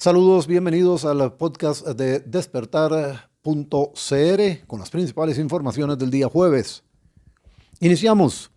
Saludos, bienvenidos al podcast de despertar.cr con las principales informaciones del día jueves. Iniciamos.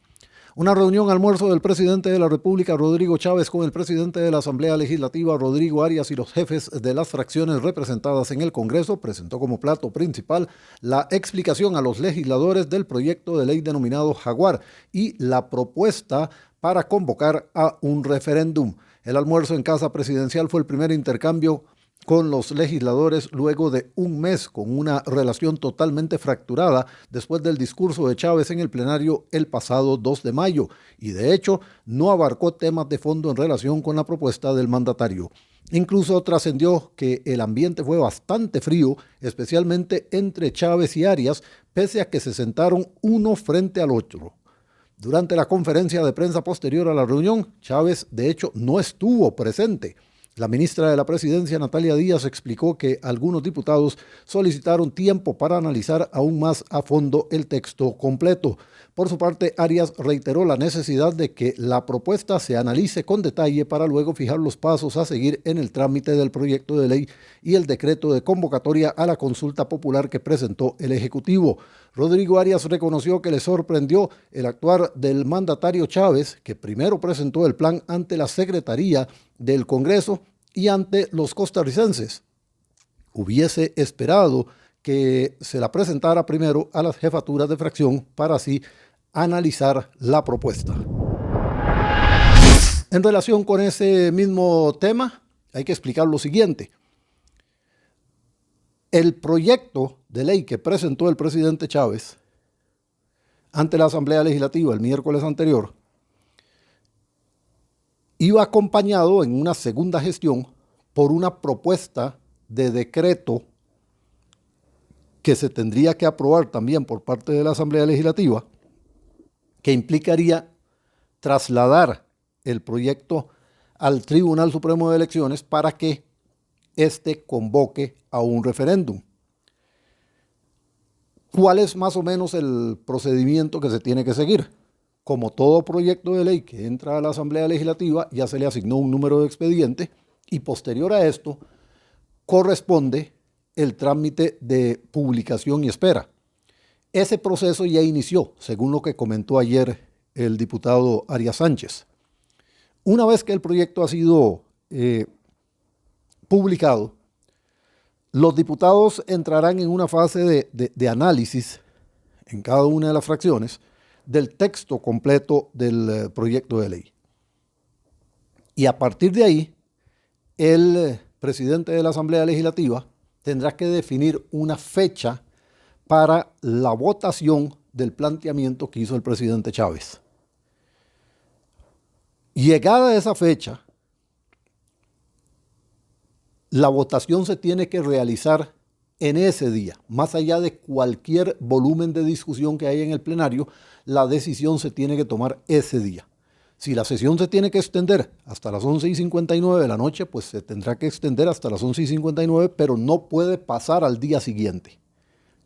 Una reunión almuerzo del presidente de la República, Rodrigo Chávez, con el presidente de la Asamblea Legislativa, Rodrigo Arias, y los jefes de las fracciones representadas en el Congreso presentó como plato principal la explicación a los legisladores del proyecto de ley denominado Jaguar y la propuesta para convocar a un referéndum. El almuerzo en Casa Presidencial fue el primer intercambio con los legisladores luego de un mes con una relación totalmente fracturada después del discurso de Chávez en el plenario el pasado 2 de mayo y de hecho no abarcó temas de fondo en relación con la propuesta del mandatario. Incluso trascendió que el ambiente fue bastante frío, especialmente entre Chávez y Arias, pese a que se sentaron uno frente al otro. Durante la conferencia de prensa posterior a la reunión, Chávez, de hecho, no estuvo presente. La ministra de la Presidencia, Natalia Díaz, explicó que algunos diputados solicitaron tiempo para analizar aún más a fondo el texto completo. Por su parte, Arias reiteró la necesidad de que la propuesta se analice con detalle para luego fijar los pasos a seguir en el trámite del proyecto de ley y el decreto de convocatoria a la consulta popular que presentó el Ejecutivo. Rodrigo Arias reconoció que le sorprendió el actuar del mandatario Chávez, que primero presentó el plan ante la Secretaría del Congreso y ante los costarricenses. Hubiese esperado que se la presentara primero a las jefaturas de fracción para así analizar la propuesta. En relación con ese mismo tema, hay que explicar lo siguiente. El proyecto de ley que presentó el presidente Chávez ante la Asamblea Legislativa el miércoles anterior iba acompañado en una segunda gestión por una propuesta de decreto que se tendría que aprobar también por parte de la Asamblea Legislativa, que implicaría trasladar el proyecto al Tribunal Supremo de Elecciones para que éste convoque a un referéndum. ¿Cuál es más o menos el procedimiento que se tiene que seguir? Como todo proyecto de ley que entra a la Asamblea Legislativa, ya se le asignó un número de expediente y posterior a esto corresponde el trámite de publicación y espera. Ese proceso ya inició, según lo que comentó ayer el diputado Arias Sánchez. Una vez que el proyecto ha sido publicado, los diputados entrarán en una fase de análisis en cada una de las fracciones del texto completo del proyecto de ley. Y a partir de ahí, el presidente de la Asamblea Legislativa tendrá que definir una fecha para la votación del planteamiento que hizo el presidente Chávez. Llegada a esa fecha, la votación se tiene que realizar en ese día. Más allá de cualquier volumen de discusión que haya en el plenario, la decisión se tiene que tomar ese día. Si la sesión se tiene que extender hasta las 11:59 de la noche, pues se tendrá que extender hasta las 11:59, pero no puede pasar al día siguiente.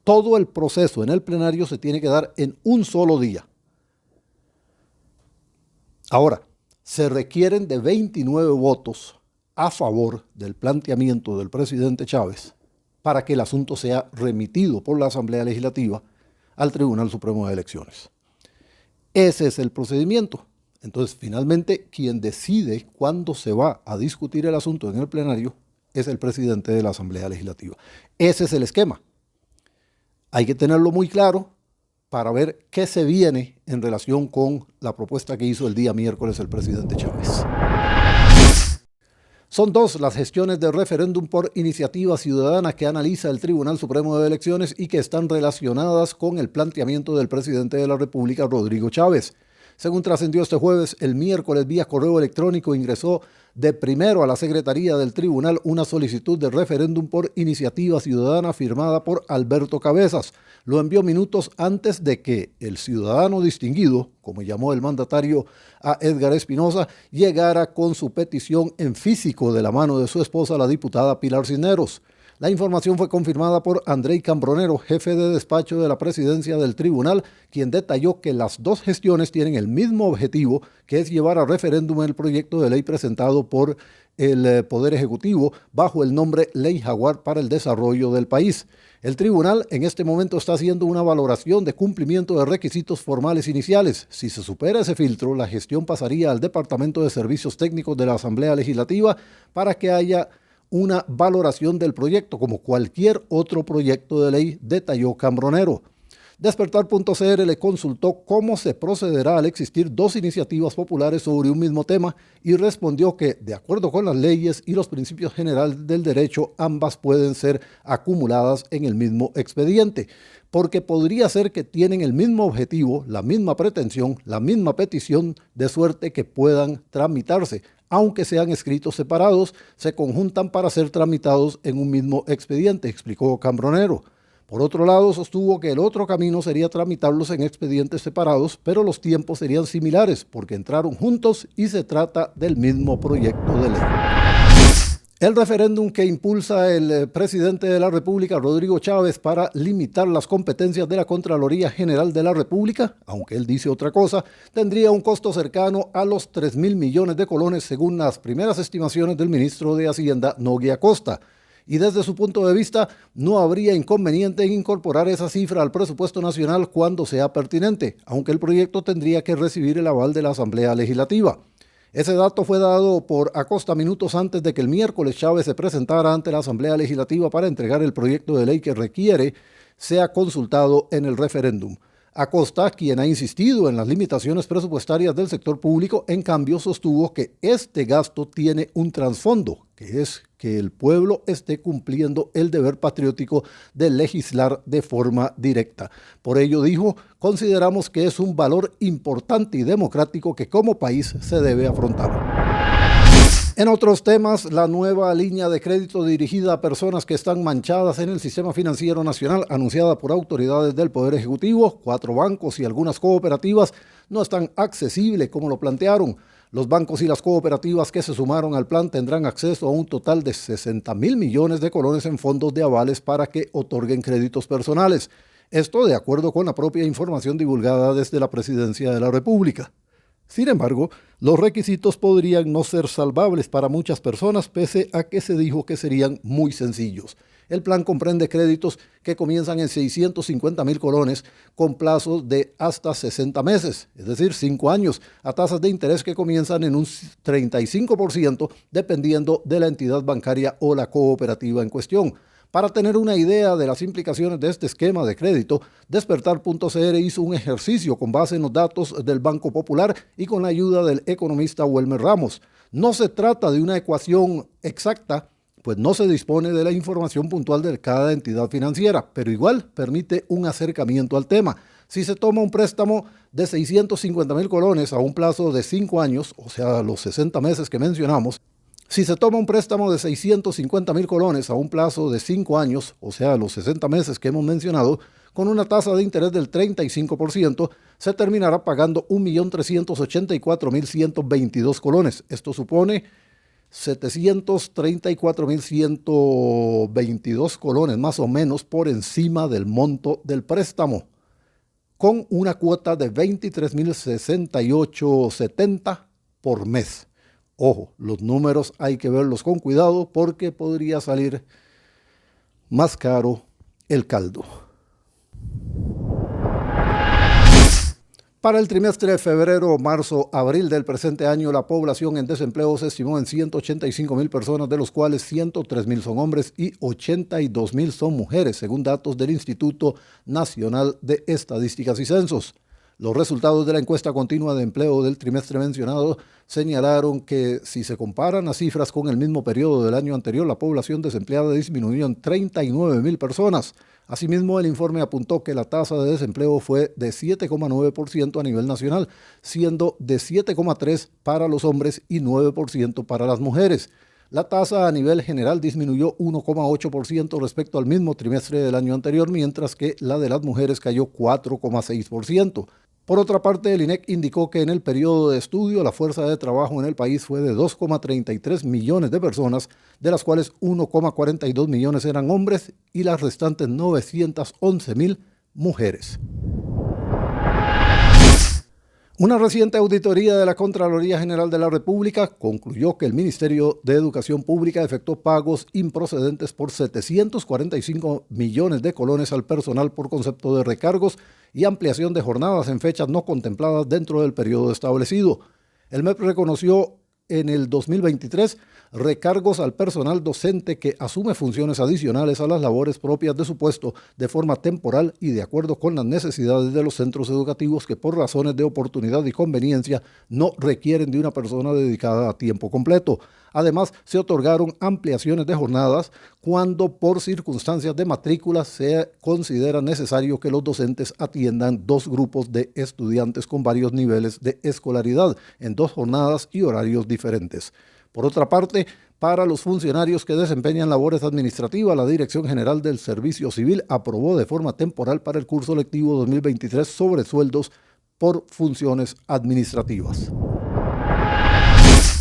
Todo el proceso en el plenario se tiene que dar en un solo día. Ahora, se requieren de 29 votos a favor del planteamiento del presidente Chávez para que el asunto sea remitido por la Asamblea Legislativa al Tribunal Supremo de Elecciones. Ese es el procedimiento. Entonces, finalmente, quien decide cuándo se va a discutir el asunto en el plenario es el presidente de la Asamblea Legislativa. Ese es el esquema. Hay que tenerlo muy claro para ver qué se viene en relación con la propuesta que hizo el día miércoles el presidente Chávez. Son dos las gestiones de referéndum por iniciativa ciudadana que analiza el Tribunal Supremo de Elecciones y que están relacionadas con el planteamiento del presidente de la República, Rodrigo Chávez. Según trascendió este jueves, el miércoles vía correo electrónico ingresó de primero a la Secretaría del Tribunal una solicitud de referéndum por iniciativa ciudadana firmada por Alberto Cabezas. Lo envió minutos antes de que el ciudadano distinguido, como llamó el mandatario a Edgar Espinosa, llegara con su petición en físico de la mano de su esposa, la diputada Pilar Cisneros. La información fue confirmada por Andrei Cambronero, jefe de despacho de la presidencia del tribunal, quien detalló que las dos gestiones tienen el mismo objetivo, que es llevar a referéndum el proyecto de ley presentado por el Poder Ejecutivo bajo el nombre Ley Jaguar para el Desarrollo del País. El tribunal en este momento está haciendo una valoración de cumplimiento de requisitos formales iniciales. Si se supera ese filtro, la gestión pasaría al Departamento de Servicios Técnicos de la Asamblea Legislativa para que haya una valoración del proyecto como cualquier otro proyecto de ley, detalló Cambronero. Despertar.cr le consultó cómo se procederá al existir dos iniciativas populares sobre un mismo tema y respondió que, de acuerdo con las leyes y los principios generales del derecho, ambas pueden ser acumuladas en el mismo expediente, porque podría ser que tienen el mismo objetivo, la misma pretensión, la misma petición, de suerte que puedan tramitarse. Aunque sean escritos separados, se conjuntan para ser tramitados en un mismo expediente, explicó Cambronero. Por otro lado, sostuvo que el otro camino sería tramitarlos en expedientes separados, pero los tiempos serían similares porque entraron juntos y se trata del mismo proyecto de ley. El referéndum que impulsa el presidente de la República, Rodrigo Chávez, para limitar las competencias de la Contraloría General de la República, aunque él dice otra cosa, tendría un costo cercano a los 3.000 millones de colones según las primeras estimaciones del ministro de Hacienda, Nogui Acosta. Y desde su punto de vista, no habría inconveniente en incorporar esa cifra al presupuesto nacional cuando sea pertinente, aunque el proyecto tendría que recibir el aval de la Asamblea Legislativa. Ese dato fue dado por Acosta minutos antes de que el miércoles Chávez se presentara ante la Asamblea Legislativa para entregar el proyecto de ley que requiere sea consultado en el referéndum. Acosta, quien ha insistido en las limitaciones presupuestarias del sector público, en cambio sostuvo que este gasto tiene un trasfondo, que es que el pueblo esté cumpliendo el deber patriótico de legislar de forma directa. Por ello dijo, consideramos que es un valor importante y democrático que como país se debe afrontar. En otros temas, la nueva línea de crédito dirigida a personas que están manchadas en el sistema financiero nacional, anunciada por autoridades del Poder Ejecutivo, 4 bancos y algunas cooperativas, no es tan accesible como lo plantearon. Los bancos y las cooperativas que se sumaron al plan tendrán acceso a un total de 60.000 millones de colones en fondos de avales para que otorguen créditos personales. Esto de acuerdo con la propia información divulgada desde la Presidencia de la República. Sin embargo, los requisitos podrían no ser salvables para muchas personas, pese a que se dijo que serían muy sencillos. El plan comprende créditos que comienzan en 650.000 colones con plazos de hasta 60 meses, es decir, 5 años, a tasas de interés que comienzan en un 35% dependiendo de la entidad bancaria o la cooperativa en cuestión. Para tener una idea de las implicaciones de este esquema de crédito, Despertar.cr hizo un ejercicio con base en los datos del Banco Popular y con la ayuda del economista Welmer Ramos. No se trata de una ecuación exacta, pues no se dispone de la información puntual de cada entidad financiera, pero igual permite un acercamiento al tema. Si se toma un préstamo de 650.000 colones a un plazo de 5 años, o sea, los 60 meses que mencionamos, si se toma un préstamo de 650.000 colones a un plazo de 5 años, o sea, los 60 meses que hemos mencionado, con una tasa de interés del 35%, se terminará pagando 1.384.122 colones. Esto supone 734.122 colones, más o menos por encima del monto del préstamo, con una cuota de 23.068.70 por mes. Ojo, los números hay que verlos con cuidado porque podría salir más caro el caldo. Para el trimestre de febrero, marzo, abril del presente año, la población en desempleo se estimó en 185.000 personas, de los cuales 103.000 son hombres y 82.000 son mujeres, según datos del Instituto Nacional de Estadísticas y Censos. Los resultados de la encuesta continua de empleo del trimestre mencionado señalaron que si se comparan las cifras con el mismo periodo del año anterior, la población desempleada disminuyó en 39.000 personas. Asimismo, el informe apuntó que la tasa de desempleo fue de 7,9% a nivel nacional, siendo de 7,3% para los hombres y 9% para las mujeres. La tasa a nivel general disminuyó 1,8% respecto al mismo trimestre del año anterior, mientras que la de las mujeres cayó 4,6%. Por otra parte, el INEC indicó que en el periodo de estudio la fuerza de trabajo en el país fue de 2,33 millones de personas, de las cuales 1,42 millones eran hombres y las restantes 911.000 mujeres. Una reciente auditoría de la Contraloría General de la República concluyó que el Ministerio de Educación Pública efectuó pagos improcedentes por 745 millones de colones al personal por concepto de recargos y ampliación de jornadas en fechas no contempladas dentro del periodo establecido. El MEP reconoció en el 2023 recargos al personal docente que asume funciones adicionales a las labores propias de su puesto de forma temporal y de acuerdo con las necesidades de los centros educativos que por razones de oportunidad y conveniencia no requieren de una persona dedicada a tiempo completo. Además, se otorgaron ampliaciones de jornadas cuando por circunstancias de matrícula se considera necesario que los docentes atiendan 2 grupos de estudiantes con varios niveles de escolaridad en 2 jornadas y horarios diferentes. Por otra parte, para los funcionarios que desempeñan labores administrativas, la Dirección General del Servicio Civil aprobó de forma temporal para el curso lectivo 2023 sobresueldos por funciones administrativas.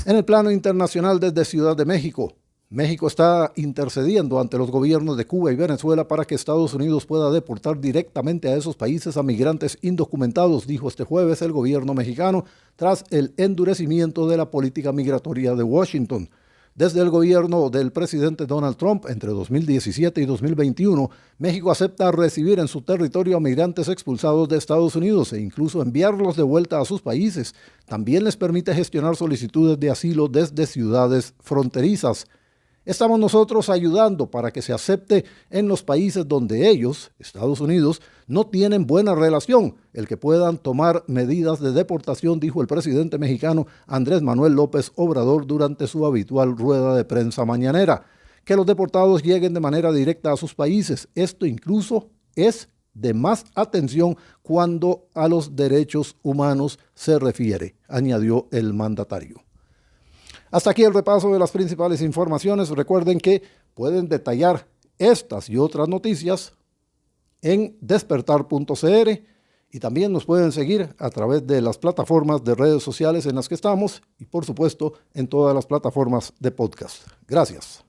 En el plano internacional, desde Ciudad de México, México está intercediendo ante los gobiernos de Cuba y Venezuela para que Estados Unidos pueda deportar directamente a esos países a migrantes indocumentados, dijo este jueves el gobierno mexicano, tras el endurecimiento de la política migratoria de Washington. Desde el gobierno del presidente Donald Trump, entre 2017 y 2021, México acepta recibir en su territorio a migrantes expulsados de Estados Unidos e incluso enviarlos de vuelta a sus países. También les permite gestionar solicitudes de asilo desde ciudades fronterizas. Estamos nosotros ayudando para que se acepte en los países donde ellos, Estados Unidos, no tienen buena relación, el que puedan tomar medidas de deportación, dijo el presidente mexicano Andrés Manuel López Obrador durante su habitual rueda de prensa mañanera. Que los deportados lleguen de manera directa a sus países. Esto incluso es de más atención cuando a los derechos humanos se refiere, añadió el mandatario. Hasta aquí el repaso de las principales informaciones. Recuerden que pueden detallar estas y otras noticias en despertar.cr y también nos pueden seguir a través de las plataformas de redes sociales en las que estamos y por supuesto en todas las plataformas de podcast. Gracias.